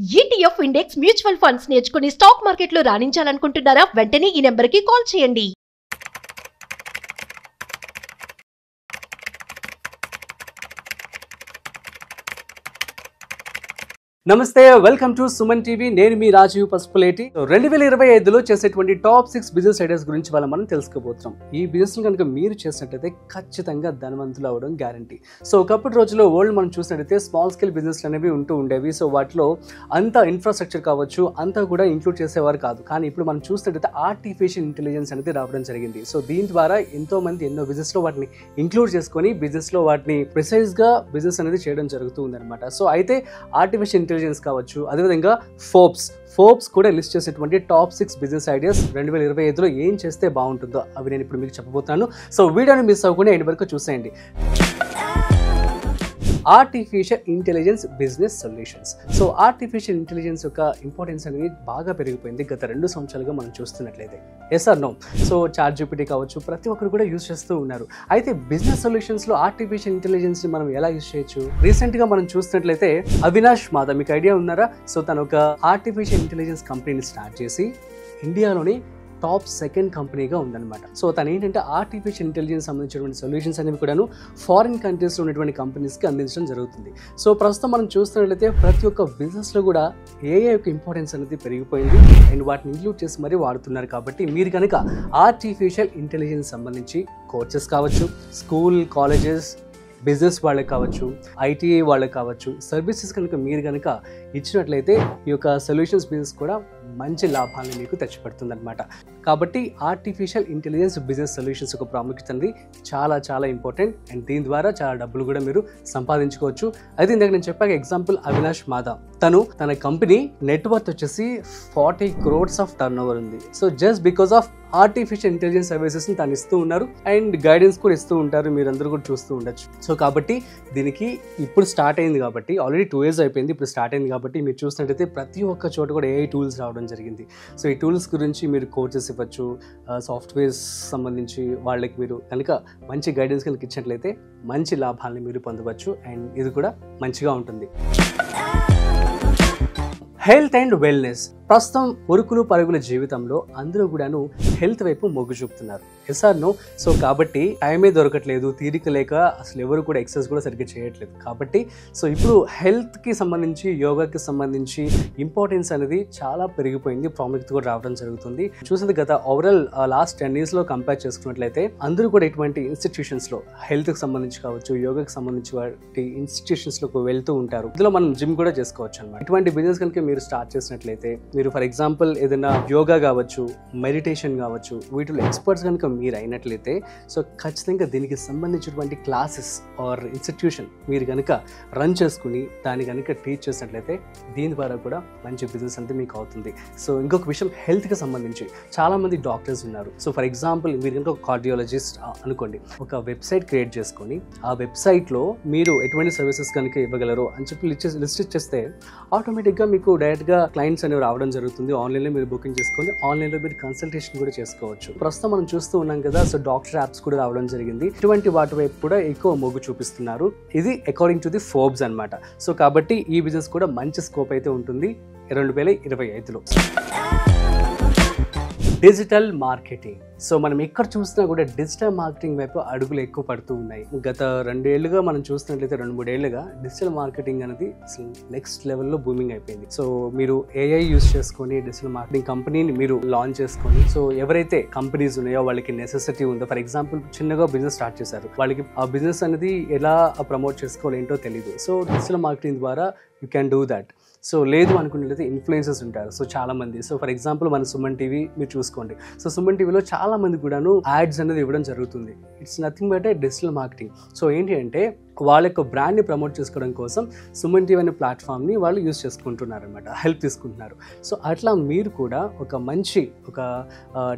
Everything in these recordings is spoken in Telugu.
ETF ఇండెక్స్ మ్యూచువల్ ఫండ్స్ నేర్చుకుని స్టాక్ మార్కెట్లో రాణించాలనుకుంటున్నారా? వెంటనే ఈ నెంబర్కి కాల్ చేయండి. నమస్తే, వెల్కమ్ టు సుమన్ టీవీ. నేను మీ రాజీవ్ పసుపులేటి. 2025లో చేసేటువంటి టాప్ 6 బిజినెస్ ఐడియాస్ గురించి మనం తెలుసుకోబోతున్నాం. ఈ బిజినెస్ కనుక మీరు చేసినట్టయితే ఖచ్చితంగా ధనవంతులు అవడం గ్యారంటీ. సో ఒకప్పటి రోజుల్లో వరల్డ్ మనం చూసినట్టయితే స్మాల్ స్కేల్ బిజినెస్ అనేవి ఉంటూ ఉండేవి. సో వాటిలో అంత ఇన్ఫ్రాస్ట్రక్చర్ కావచ్చు అంతా కూడా ఇంక్లూడ్ చేసేవారు కాదు. కానీ ఇప్పుడు మనం చూసినట్టయితే ఆర్టిఫిషియల్ ఇంటెలిజెన్స్ అనేది రావడం జరిగింది. సో దీని ద్వారా ఎంతో మంది ఎన్నో బిజినెస్లో వాటిని ఇంక్లూడ్ చేసుకొని బిజినెస్లో వాటిని ప్రిసైజ్గా బిజినెస్ అనేది చేయడం జరుగుతుంది అనమాట. సో అయితే ఆర్టిఫిషియల్ ఇంటెలిజెన్స్ కావచ్చు, అదేవిధంగా ఫోర్బ్స్ కూడా లిస్ట్ చేసేటువంటి టాప్ 6 బిజినెస్ ఐడియాస్ 2025లో ఏం చేస్తే బాగుంటుందో అవి నేను ఇప్పుడు మీకు చెప్పబోతున్నాను. సో వీడియోని మిస్ అవ్వకుండా ఎండ్ వరకు చూసేయండి. Artificial intelligence business solutions. So artificial intelligence యొక్క ఇంపార్టెన్స్ అనేది బాగా పెరిగిపోయింది గత 2 సంవత్సరాలుగా మనం చూస్తున్నట్లయితే. Yes or no? So ChatGPT కావచ్చు, ప్రతి ఒక్కరు కూడా యూజ్ చేస్తూ ఉన్నారు. అయితే బిజినెస్ సొల్యూషన్స్లో ఆర్టిఫిషియల్ ఇంటెలిజెన్స్ని మనం ఎలా యూజ్ చేయొచ్చు? రీసెంట్గా మనం చూస్తున్నట్లయితే అవినాష్ మాధవ్, మీకు ఐడియా ఉన్నారా? సో తను ఒక ఆర్టిఫిషియల్ ఇంటెలిజెన్స్ కంపెనీని స్టార్ట్ చేసి ఇండియాలోని టాప్ 2nd కంపెనీగా ఉందన్నమాట. సో తను ఏంటంటే ఆర్టిఫిషియల్ ఇంటెలిజెన్స్ సంబంధించినటువంటి సొల్యూషన్స్ అనేవి కూడాను ఫారిన్ కంట్రీస్లో ఉన్నటువంటి కంపెనీస్కి అందించడం జరుగుతుంది. సో ప్రస్తుతం మనం చూస్తున్నట్లయితే ప్రతి ఒక్క బిజినెస్లో కూడా ఏఐ యొక్క ఇంపార్టెన్స్ అనేది పెరిగిపోయింది అండ్ వాటిని ఇంక్లూడ్ చేసి మరీ వాడుతున్నారు. కాబట్టి మీరు కనుక ఆర్టిఫిషియల్ ఇంటెలిజెన్స్ సంబంధించి కోర్సెస్ కావచ్చు, స్కూల్ కాలేజెస్ బిజినెస్ వాళ్ళకి కావచ్చు, ఐటీఐ వాళ్ళకి కావచ్చు, సర్వీసెస్ కనుక మీరు కనుక ఇచ్చినట్లయితే ఈ యొక్క సొల్యూషన్స్ బిజినెస్ కూడా మంచి లాభాలను మీకు తెచ్చిపెడుతుంది అనమాట. కాబట్టి ఆర్టిఫిషియల్ ఇంటెలిజెన్స్ బిజినెస్ సొల్యూషన్స్ యొక్క ప్రాముఖ్యత అనేది చాలా చాలా ఇంపార్టెంట్ అండ్ దీని ద్వారా చాలా డబ్బులు కూడా మీరు సంపాదించుకోవచ్చు. అయితే ఇందాక నేను చెప్పాక ఎగ్జాంపుల్ అవినాష్ మాధవ్, తన కంపెనీ నెట్వర్త్ వచ్చేసి 40 crores ఆఫ్ టర్న్ ఓవర్ ఉంది. So just because of artificial intelligence సర్వీసెస్ని తను ఇస్తూ ఉన్నారు అండ్ గైడెన్స్ కూడా ఇస్తూ ఉంటారు, మీరందరూ కూడా చూస్తూ ఉండొచ్చు. సో కాబట్టి దీనికి ఇప్పుడు స్టార్ట్ అయింది కాబట్టి, ఆల్రెడీ 2 years అయిపోయింది, ఇప్పుడు స్టార్ట్ అయింది కాబట్టి మీరు చూసినట్టయితే ప్రతి ఒక్క చోట కూడా ఏఐ టూల్స్ రావడం జరిగింది. సో ఈ టూల్స్ గురించి మీరు కోర్సెస్ ఇవ్వచ్చు, సాఫ్ట్వేర్స్ సంబంధించి వాళ్ళకి మీరు కనుక మంచి గైడెన్స్ కనుక ఇచ్చినట్లయితే మంచి లాభాలని మీరు పొందవచ్చు అండ్ ఇది కూడా మంచిగా ఉంటుంది. Health and wellness. ప్రస్తుతం ఉరుకులు పరుగుల జీవితంలో అందరూ కూడాను హెల్త్ వైపు మొగ్గు చూపుతున్నారు. Yes or no? సో కాబట్టి టైమే దొరకట్లేదు, తీరిక లేక అసలు ఎవరు కూడా ఎక్సర్సైజ్ కూడా సరిగ్గా చేయట్లేదు. కాబట్టి సో ఇప్పుడు హెల్త్కి సంబంధించి, యోగాకి సంబంధించి ఇంపార్టెన్స్ అనేది చాలా పెరిగిపోయింది, ప్రాముఖ్యత కూడా రావడం జరుగుతుంది. చూసేది గత ఓవరాల్ లాస్ట్ 10 yearsలో కంపేర్ చేసుకున్నట్లయితే అందరూ కూడా ఇటువంటి ఇన్స్టిట్యూషన్స్లో హెల్త్కి సంబంధించి కావచ్చు, యోగాకి సంబంధించి వాటి ఇన్స్టిట్యూషన్స్లోకి వెళ్తూ ఉంటారు. ఇందులో మనం జిమ్ కూడా చేసుకోవచ్చు అనమాట. ఇటువంటి బిజినెస్ కనుక మీరు స్టార్ట్ చేసినట్లయితే, మీరు ఫర్ ఎగ్జాంపుల్ ఏదైనా యోగా కావచ్చు, మెడిటేషన్ కావచ్చు, వీటిలో ఎక్స్పర్ట్స్ కనుక మీరు అయినట్లయితే సో ఖచ్చితంగా దీనికి సంబంధించినటువంటి క్లాసెస్ ఆర్ ఇన్స్టిట్యూషన్ మీరు కనుక రన్ చేసుకుని దాన్ని కనుక టీచ్ చేసినట్లయితే దీని ద్వారా కూడా మంచి బిజినెస్ అంతా మీకు అవుతుంది. సో ఇంకొక విషయం, హెల్త్కి సంబంధించి చాలామంది డాక్టర్స్ ఉన్నారు. సో ఫర్ ఎగ్జాంపుల్ మీరు కనుక ఒక కార్డియాలజిస్ట్ అనుకోండి, ఒక వెబ్సైట్ క్రియేట్ చేసుకొని ఆ వెబ్సైట్లో మీరు ఎటువంటి సర్వీసెస్ కనుక ఇవ్వగలరు అని చెప్పి లిస్ట్ ఇచ్చేస్తే ఆటోమేటిక్గా మీకు డైరెక్ట్గా క్లయింట్స్ అనేవి రావడం జరుగుతుంది. ఆన్లైన్లో మీరు బుకింగ్ చేసుకొని ఆన్లైన్లో మీరు కన్సల్టేషన్ కూడా చేసుకోవచ్చు. ప్రస్తుతం మనం చూస్తూ ఉన్నాం కదా, సో డాక్టర్ యాప్స్ కూడా రావడం జరిగింది. ఇటువంటి వాటి వైపు కూడా ఎక్కువ మొగ్గు చూపిస్తున్నారు. ఇది అకార్డింగ్ టు ది ఫోర్బ్స్ అనమాట. సో కాబట్టి ఈ బిజినెస్ కూడా మంచి స్కోప్ అయితే ఉంటుంది 2025లో. Digital marketing. సో మనం ఎక్కడ చూసినా కూడా డిజిటల్ మార్కెటింగ్ వైపు అడుగులు ఎక్కువ పడుతూ ఉన్నాయి. గత 2 ఏళ్లుగా మనం చూసినట్లయితే 2-3 ఏళ్లుగా డిజిటల్ మార్కెటింగ్ అనేది అసలు నెక్స్ట్ లెవెల్లో బూమింగ్ అయిపోయింది. సో మీరు ఏఐ యూజ్ చేసుకొని డిజిటల్ మార్కెటింగ్ కంపెనీని మీరు లాంచ్ చేసుకొని, సో ఎవరైతే కంపెనీస్ ఉన్నాయో వాళ్ళకి నెసెసిటీ ఉందో, ఫర్ ఎగ్జాంపుల్ చిన్నగా బిజినెస్ స్టార్ట్ చేశారు, వాళ్ళకి ఆ బిజినెస్ అనేది ఎలా ప్రమోట్ చేసుకోవాలి ఏంటో తెలియదు. సో డిజిటల్ మార్కెటింగ్ ద్వారా you can do that. So లేదు అనుకున్నట్లయితే ఇన్ఫ్లుయెన్సర్స్ ఉంటారు, సో చాలా మంది. సో ఫర్ ఎగ్జాంపుల్ మన సుమన్ టీవీ మీరు చూసుకోండి. సో సుమన్ టీవీలో చాలా మంది కూడాను యాడ్స్ అనేది ఇవ్వడం జరుగుతుంది. It's nothing but A digital marketing. So ఏంటి అంటే వాళ్ళ యొక్క బ్రాండ్ని ప్రమోట్ చేసుకోవడం కోసం సుమన్ టీవీ అనే ప్లాట్ఫామ్ని వాళ్ళు యూజ్ చేసుకుంటున్నారు అనమాట, హెల్ప్ తీసుకుంటున్నారు. సో అట్లా మీరు కూడా ఒక మంచి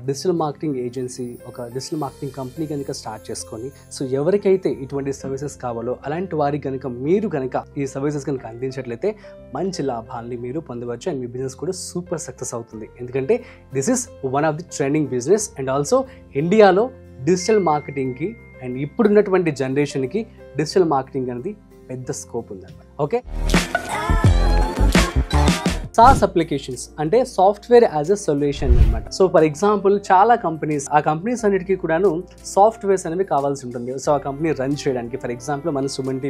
డిజిటల్ మార్కెటింగ్ ఏజెన్సీ, ఒక డిజిటల్ మార్కెటింగ్ కంపెనీ కనుక స్టార్ట్ చేసుకొని, సో ఎవరికైతే ఇటువంటి సర్వీసెస్ కావాలో అలాంటి వారికి కనుక మీరు కనుక ఈ సర్వీసెస్ కనుక అందించినట్లయితే మంచి లాభాలని మీరు పొందవచ్చు అండ్ మీ బిజినెస్ కూడా సూపర్ సక్సెస్ అవుతుంది. ఎందుకంటే this is one of the trending business and also ఇండియాలో డిజిటల్ మార్కెటింగ్కి అండ్ ఇప్పుడున్నటువంటి జనరేషన్కి డిజిటల్ మార్కెటింగ్ అనేది పెద్ద స్కోప్ ఉందన్నమాట. ఓకే. SaaS అప్లికేషన్స్ అంటే సాఫ్ట్వేర్ యాజ్ ఎ సొల్యూషన్ అనమాట. సో ఫర్ ఎగ్జాంపుల్ చాలా కంపెనీస్, ఆ కంపెనీస్ అన్నిటికీ కూడాను సాఫ్ట్వేర్స్ అనేవి కావాల్సి ఉంటుంది. సో ఆ కంపెనీ రన్ చేయడానికి ఫర్ ఎగ్జాంపుల్ మన సుమన్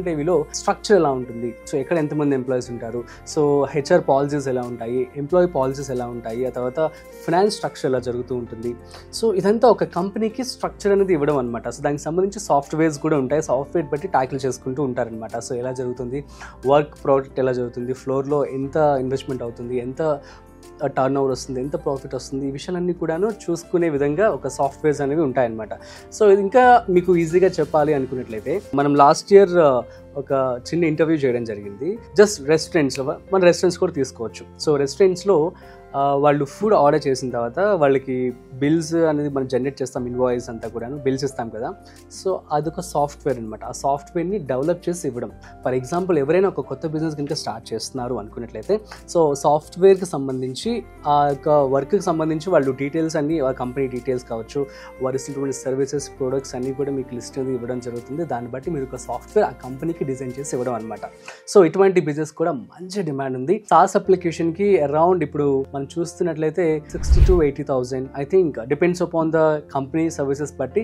టీవీలో స్ట్రక్చర్ ఎలా ఉంటుంది, సో ఎక్కడ ఎంతమంది ఎంప్లాయీస్ ఉంటారు, సో హెచ్ఆర్ పాలసీస్ ఎలా ఉంటాయి, ఎంప్లాయీ పాలసీస్ ఎలా ఉంటాయి, ఆ తర్వాత ఫైనాన్స్ స్ట్రక్చర్ ఎలా జరుగుతూ ఉంటుంది. సో ఇదంతా ఒక కంపెనీకి స్ట్రక్చర్ అనేది ఇవ్వడం అనమాట. సో దానికి సంబంధించి సాఫ్ట్వేర్స్ కూడా ఉంటాయి. సాఫ్ట్వేర్ బట్టి ట్యాకిల్ చేసుకుంటూ ఉంటారనమాట. సో ఎలా జరుగుతుంది, వర్క్ ప్రోడక్ట్ ఎలా జరుగుతుంది, ఫ్లోర్లో ఎంత ఇన్వెస్ట్మెంట్ అవుతుంది, ఎంత టర్న్ ఓవర్ వస్తుంది, ఎంత ప్రాఫిట్ వస్తుంది, ఈ విషయాలన్నీ కూడాను చూసుకునే విధంగా ఒక సాఫ్ట్వేర్స్ అనేవి ఉంటాయన్నమాట. సో ఇది ఇంకా మీకు ఈజీగా చెప్పాలి అనుకున్నట్లయితే, మనం లాస్ట్ ఇయర్ ఒక చిన్న ఇంటర్వ్యూ చేయడం జరిగింది. జస్ట్ రెస్టారెంట్స్లో, మన రెస్టారెంట్స్ కూడా తీసుకోవచ్చు. సో రెస్టారెంట్స్లో వాళ్ళు ఫుడ్ ఆర్డర్ చేసిన తర్వాత వాళ్ళకి బిల్స్ అనేది మనం జనరేట్ చేస్తాం, ఇన్వాయిస్ అంతా కూడాను బిల్స్ ఇస్తాం కదా. సో అదొక సాఫ్ట్వేర్ అనమాట. ఆ సాఫ్ట్వేర్ని డెవలప్ చేసి ఇవ్వడం. ఫర్ ఎగ్జాంపుల్ ఎవరైనా ఒక కొత్త బిజినెస్ కనుక స్టార్ట్ చేస్తున్నారు అనుకున్నట్లయితే, సో సాఫ్ట్వేర్కి సంబంధించి ఆ యొక్క వర్క్కి సంబంధించి వాళ్ళు డీటెయిల్స్ అన్నీ, ఆ కంపెనీ డీటెయిల్స్ కావచ్చు, వారు ఇస్తున్నటువంటి సర్వీసెస్, ప్రొడక్ట్స్ అన్నీ కూడా మీకు లిస్ట్ అనేది ఇవ్వడం జరుగుతుంది. దాన్ని బట్టి మీరు ఒక సాఫ్ట్వేర్ ఆ కంపెనీకి డిజైన్ చేసి ఇవ్వడం అనమాట. సో ఇటువంటి బిజినెస్ కూడా మంచి డిమాండ్ ఉంది. SaaS అప్లికేషన్కి అరౌండ్ ఇప్పుడు మనం చూస్తున్నట్లయితే 60 to 80,000 I think, depends upon the company services బట్టి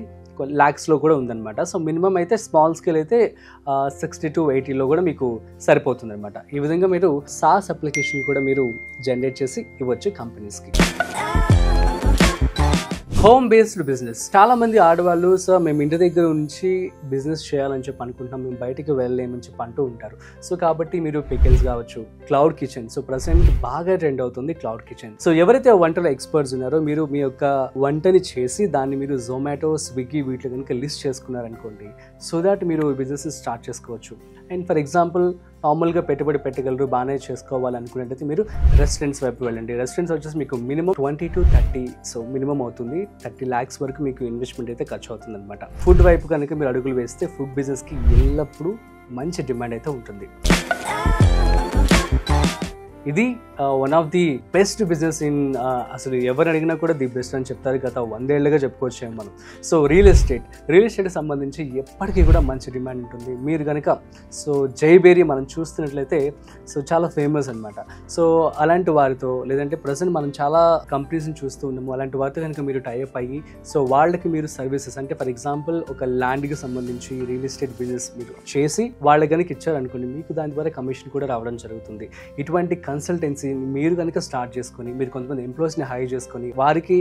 ల్యాక్స్లో కూడా ఉందన్నమాట. సో మినిమం అయితే స్మాల్ స్కేల్ అయితే 60 to 80లో కూడా మీకు సరిపోతుంది అనమాట. ఈ విధంగా మీరు SaaS అప్లికేషన్ కూడా మీరు జనరేట్ చేసి ఇవ్వచ్చు కంపెనీస్కి. Home based business. చాలా మంది ఆడవాళ్ళు సార్ మేము ఇంటి దగ్గర నుంచి బిజినెస్ చేయాలని చెప్పి అనుకుంటున్నాం, మేము బయటికి వెళ్ళలేమని చెప్పి అంటూ ఉంటారు. సో కాబట్టి మీరు పికిల్స్ కావచ్చు, క్లౌడ్ కిచెన్. సో ప్రెసెంట్ బాగా ట్రెండ్ అవుతుంది క్లౌడ్ కిచెన్. సో ఎవరైతే వంటలో ఎక్స్పర్ట్స్ ఉన్నారో, మీరు మీ యొక్క వంటని చేసి దాన్ని మీరు జొమాటో, స్విగ్గీ వీటిలో కనుక లిస్ట్ చేసుకున్నారనుకోండి, సో దాట్ మీరు బిజినెస్ స్టార్ట్ చేసుకోవచ్చు. అండ్ ఫర్ ఎగ్జాంపుల్ నార్మల్గా పెట్టుబడి పెట్టగలరు, బాగానే చేసుకోవాలనుకున్నట్టయితే మీరు రెస్టారెంట్స్ వైపు వెళ్ళండి. రెస్టారెంట్స్ వచ్చేసి మీకు మినిమం 20 to 30, సో మినిమం అవుతుంది 30 lakhs వరకు మీకు ఇన్వెస్ట్మెంట్ అయితే ఖర్చు అవుతుంది అనమాట. ఫుడ్ వైపు కనుక మీరు అడుగులు వేస్తే ఫుడ్ బిజినెస్కి ఎల్లప్పుడూ మంచి డిమాండ్ అయితే ఉంటుంది. ఇది one of the best business in, అసలు ఎవరు అడిగినా కూడా ది బెస్ట్ అని చెప్తారు. గత 100 ఏళ్ళుగా చెప్పుకోవచ్చు మనం. సో రియల్ ఎస్టేట్కి సంబంధించి ఎప్పటికీ కూడా మంచి డిమాండ్ ఉంటుంది. మీరు కనుక సో జైబేరీ మనం చూస్తున్నట్లయితే సో చాలా ఫేమస్ అనమాట. సో అలాంటి వారితో, లేదంటే ప్రజెంట్ మనం చాలా కంపెనీస్ని చూస్తూ ఉన్నాము, అలాంటి వారితో కనుక మీరు టైఅప్ అయ్యి సో వాళ్ళకి మీరు సర్వీసెస్, అంటే ఫర్ ఎగ్జాంపుల్ ఒక ల్యాండ్కి సంబంధించి రియల్ ఎస్టేట్ బిజినెస్ మీరు చేసి వాళ్ళకి కనుక ఇచ్చారనుకోండి, మీకు దాని ద్వారా కమిషన్ కూడా రావడం జరుగుతుంది. ఇటువంటి కన్సల్టెన్సీ మీరు కనుక స్టార్ట్ చేసుకొని, మీరు కొంతమంది ఎంప్లాయీస్ని హైర్ చేసుకొని వారికి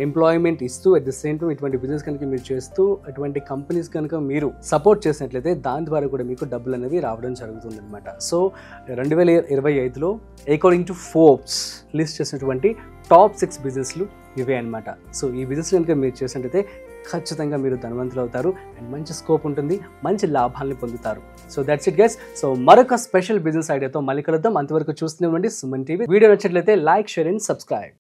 ఎంప్లాయ్మెంట్ ఇస్తూ, అట్ ది సేమ్ టైం ఇటువంటి బిజినెస్ కనుక మీరు చేస్తూ, అటువంటి కంపెనీస్ కనుక మీరు సపోర్ట్ చేసినట్లయితే దాని ద్వారా కూడా మీకు డబ్బులు అనేవి రావడం జరుగుతుంది అనమాట. సో 2025లో అకార్డింగ్ టు ఫోర్బ్స్ లిస్ట్ చేసినటువంటి టాప్ 6 బిజినెస్లు ఇవే అనమాట. సో ఈ బిజినెస్ కనుక మీరు చేసినట్లయితే ఖచ్చితంగా మీరు ధనవంతులు అవుతారు అండ్ మంచి స్కోప్ ఉంటుంది, మంచి లాభాలను పొందుతారు. So that's it guys. So మరొక స్పెషల్ బిజినెస్ ఐడియాతో మళ్ళీ కలుద్దాం. అంతవరకు చూస్తూనే ఉండండి సుమన్ టీవీ. వీడియో నచ్చినట్లయితే లైక్, షేర్ అండ్ సబ్స్క్రైబ్.